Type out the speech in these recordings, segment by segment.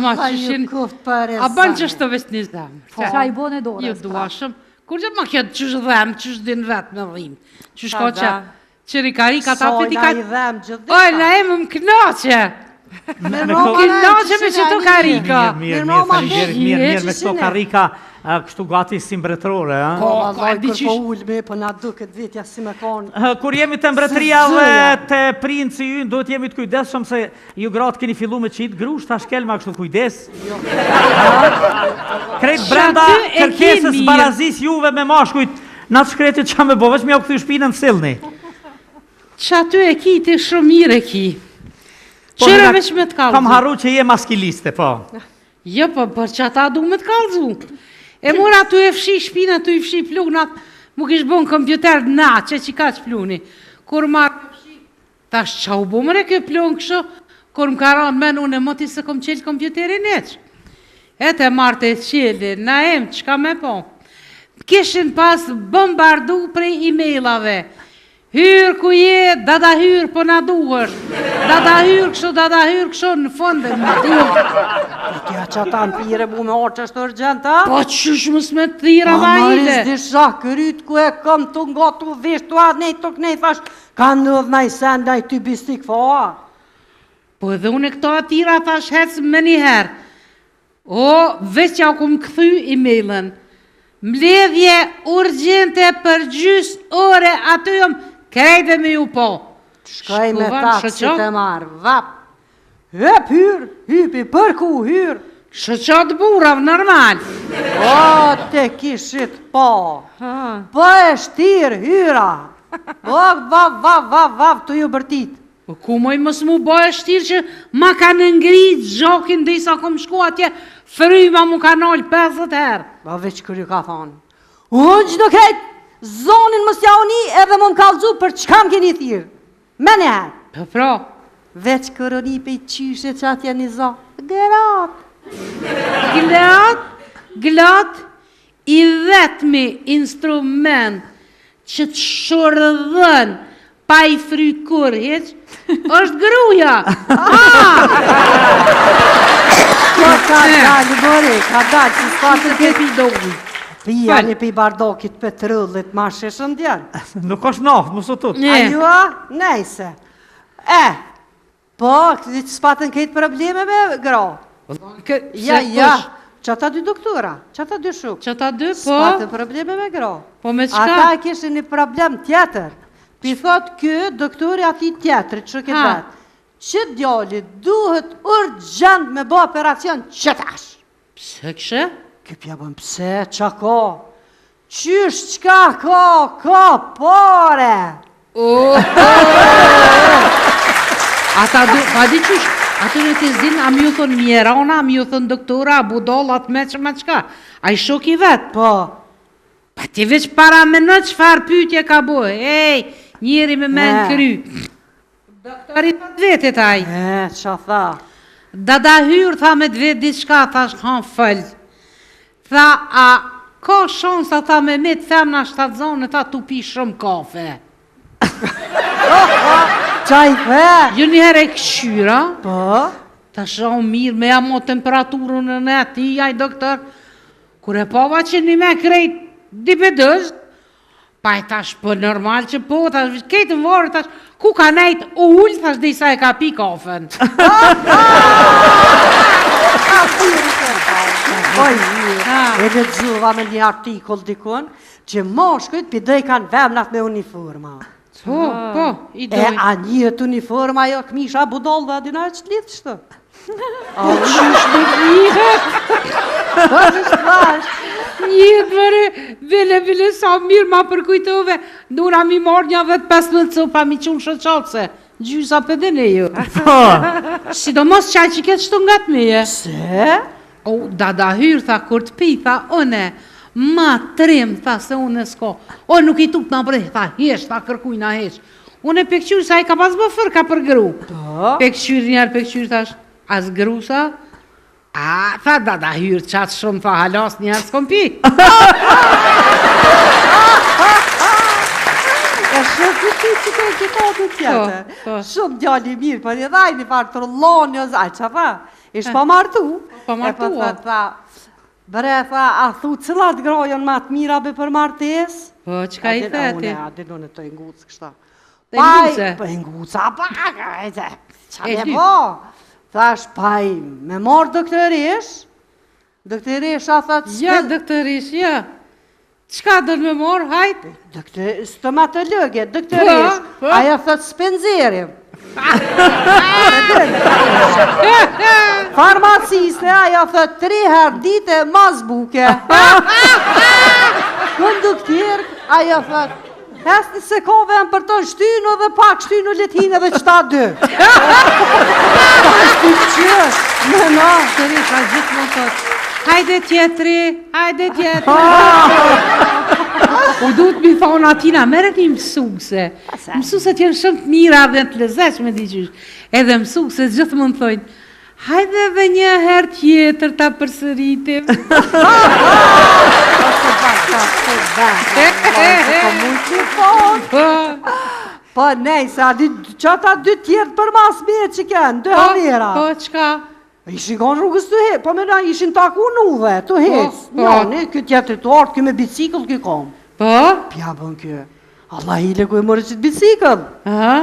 ma që shin... A ban që shtë veç një zemë. Qa i bone dore? Jo duashëm. Kur që ma këtë që shë që din vetë me dhimë. Që shko që qërikari ka ta piti ka... Oj, na e më knaqe. Më knaqe me që to karika. Mirë me këto karika. Kështu gati si mbretërore, Ko, kërë po ullë me, po na du këtë vitja si me konë. Kur jemi të mbretëria dhe të princi ju, duhet jemi të kujdeshëm se ju gratë keni fillu me qitë grusht, ta shkel ma kështu kujdes. Krejt brenda kërkesës barazis juve me mashkujt, na të shkretit qa me bo, veç me jau këthy shpinën të silni. Qa ty e ki, ti shumë mirë e ki. Qëre veç me të kalzu. Kam haru që je maskiliste, po. Jo, po, për që ata du me të kalzu. E mora tu e fshi shpina, tu i fshi plunat, mu kish bon kompjuter na, që ka që pluni. Kur marrë fshi, tash qa u bo mëre kjo plun kësho, kur më ka ranë men unë e moti se kom qelë kompjuterin e që. E te marrë të qelë, na em, qka me po. Kishin pas bombardu prej e-mailave. Hyrë ku je, dada hyrë po na duhër. Dada hyrë kësho në fondën në duhë. Tja që ta në pire bu me orë që është urgenta? Po qysh mës me të thira vajle? Maris disha këryt ku e kam të nga të visht, tu atë nej të kënej thash, ka nëdh naj sen, naj ty bistik fa. Po edhe unë e këto atira thash hecë me njëherë. O, veç që aku më këthy e-mailën. Mbledhje urgjente për gjys ore aty jom krejtë me ju po. Shkaj me taksit e marë, vap. Hëp hyrë, hypi, përku hyrë. Shëqat burav, normal. O, te kishit po. Po e shtirë, hyra. Vav, të ju bërtit. Ku moj mos mu bo e shtirë që ma ka në ngrit gjokin dhe isa kom shku atje, fryma mu ka nalë 50 herë. Ba veç kërë ju ka thonë. Unë që do krejt, zonin më s'ja uni edhe më kallëzu për qkam keni thirë. Me ne herë. Pra. Veç kërë uni pe i qyshe që atje një zo. Glat, i vetëmi instrument që të shordhën pa i frykur heq, është gruja. Ka dalë, bëre, ka dalë, që s'patë të pi dogi. Pija një pi bardokit për të rëllit, ma sheshën djerë. Nuk është naftë, më sotut. A jua, nejse. Po, që s'patën këtë probleme me gra. Ja, që ata dy doktora, që ata dy shuk. Që ata dy, po? S'patën probleme me gra. Po me qka? Ata kishë një problem tjetër. Pi thot kë doktori ati tjetër, që këtë vetë. Që djalli duhet urgjent me bo operacion qëtash. Pse kështë? Këpja bëm pse, qa ka? Qysh qka ka pare. Ata du, pa di qysh, ato në të zdinë, a mi ju thonë mjerona, a mi ju thonë doktora, a budollat me që ma qka. A i shok i vetë. Po. Pa ti veç para me në qëfar pytje ka bojë. Ej, njeri me men kry. Doktori të vetë taj. Qa tha? Dada hyrë, tha me të vetë diçka, thash kanë fëllë. Tha, a ka shansa tha me të femna shtatzone, tha tu pi shumë kafe. Qaj the? Jo njëherë e këshyra. Po? Ta shonë mirë, me jamo temperaturën në ne ti, aj doktor. Kure pova që një me krejt dipedëz, pa e tash për normal që po, tash kejtë më vorë, tash ku ka nejtë ullë, tash dhe isa e ka pi kafen. E dhe gjuva me një artikull dikun, që moshkujt pëjdej kanë vemnat me uniforma. Po, i doj. E a njët uniforma jo këmisha budol dhe adina e që lidhë qëtë? A qysh me njët? Njët vëre, vele sa mirë ma përkujtove, dura mi marrë një vetë 15 copa mi qunë shëqatëse, gjysa për dhe ne ju. Sidomos qaj që këtë shtu nga të meje. Se? O, dada hyrë, tha, kur të pi, tha, one, ma trim, tha, se unë s'ko. O, nuk i tuk në brej, tha, hesh, tha, kërkuj na hesh. Unë e pekqyr, sa i ka pas bë fër, ka për gru. Pekqyr njerë, pekqyr, thash, as gru sa? A, tha, dada hyrë, qatë shumë, tha, halas njerë s'kom pi. E shumë këti që të këtë të tjetër. Shumë djalli mirë, për një dhaj një farë të rëllon një zaj, që fa? Ishtë pa martu. Pa martu, E pa tha, bre, tha, a thu cilat grojën ma të mira be për martes? Po, qka i theti? A di në të ngucë kështa. Të nguce? Pa nguca, pa, qa E me ty. po? Thash, pa i me marë doktorish, doktorish a thët, Ja, doktorish, ja. Qka dërë me morë, hajt? stomatologe, doktorish, Po. aja thët spenzerim. Farmaciste, aja thët 3 herë dite mazbuke. Konduktir, aja thët, hesni se ka vend për të shtynu dhe pak shtynu letine dhe qëta 2. Ashtu që, me na. Doktorish, a gjithë më thot, hajde tjetëri, hajde tjetëri. U du të mi thonë atina, meret një mësuse. Mësuset jenë shumë të mira dhe të lezeshme diqysh. Edhe mësuse gjithë më në thojnë, hajde dhe një herë tjetër ta përsëritim. Po nej, se a di qata 2 tjertë për mas me që kënë, 2 halera. Po, qka? Ishin kanë rrugës të hecë, po me na ishin taku nuve, të hecë. Po. Njani, këtë tjetër të artë, këtë me bicikl këtë kom. Po? Pja bën këtë. Allah hile ku e mërë qëtë bicikl. Aha?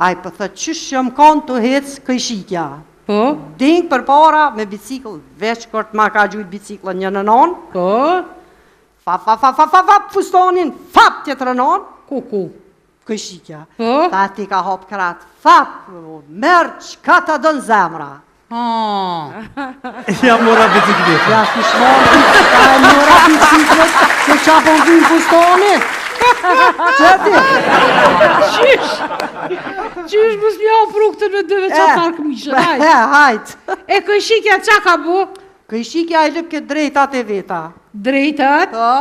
Aj, për thë qysh jam kanë të hecë këjshikja. Po? Dingë për para me bicikl, veç kërtë ma ka gjujt biciklën një në non. Po? Fap, fustonin, fap tjetër në non. Kuku. Këjshikja. Po? Ta ti ka hop kratë, fap, mërë qka ta dënë zemra. Ja mora bicikletë. Ja, si shmoni, ta e mora biciklet, se qa po vim fustonin. Qëti? Qysh? Qysh mës mja ofru këtë në dëve qatar këmishë, hajt. Hajt. E këshikja qa ka bu? Këjshikja i lëp këtë drejtat e veta. Drejtat? Po,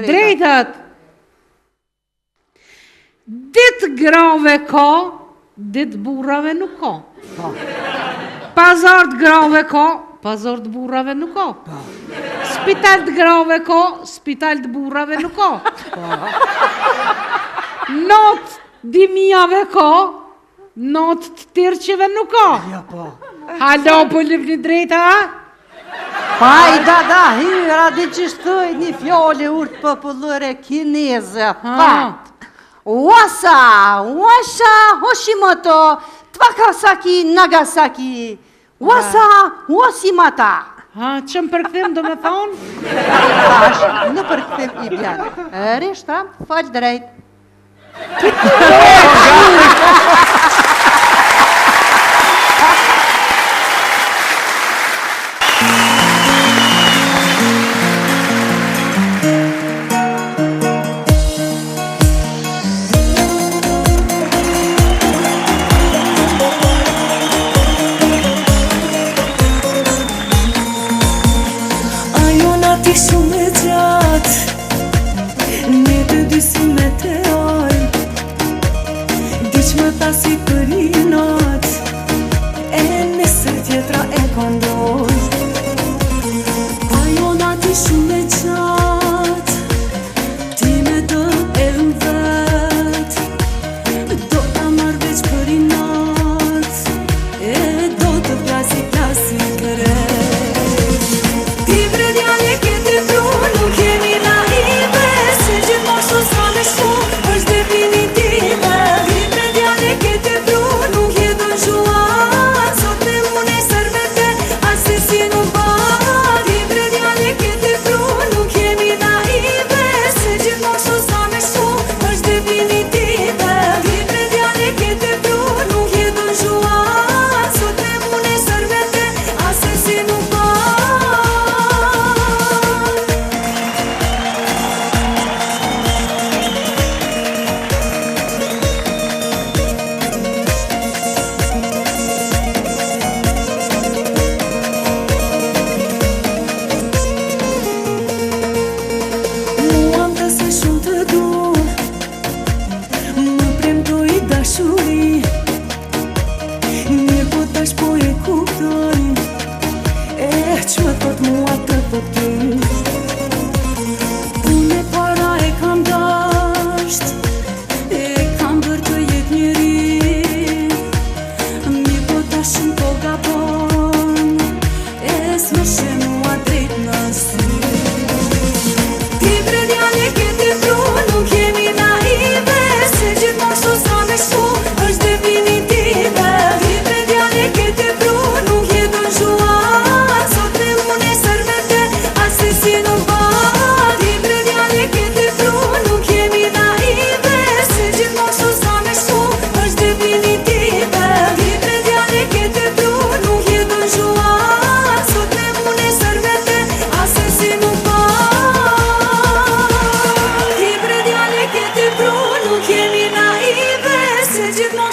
Drejtat. Ditë grave ka, ditë burrave nuk ka. Pazar të grave ka, pazar të burrave nuk ka. Spital të grave ka, spital të burrave nuk ka. Not dimijave ka, not të tërqive nuk ka. Ja, po. Halo, po lëpni drejta, ha? Pa i da, hyra, di që shtoj një fjole urtë popullore kineze, fakt. Wasa, Hoshimoto, Takasaki, Nagasaki, Wasa, Hoshimata. Ha, që më përkëthim do me thonë? Tash, në përkëthim i bjanë. Rishtra, falë drejt.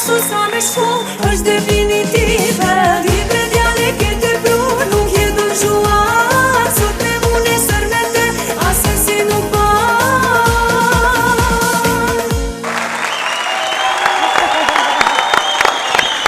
ashtu sa me shku, është definitive.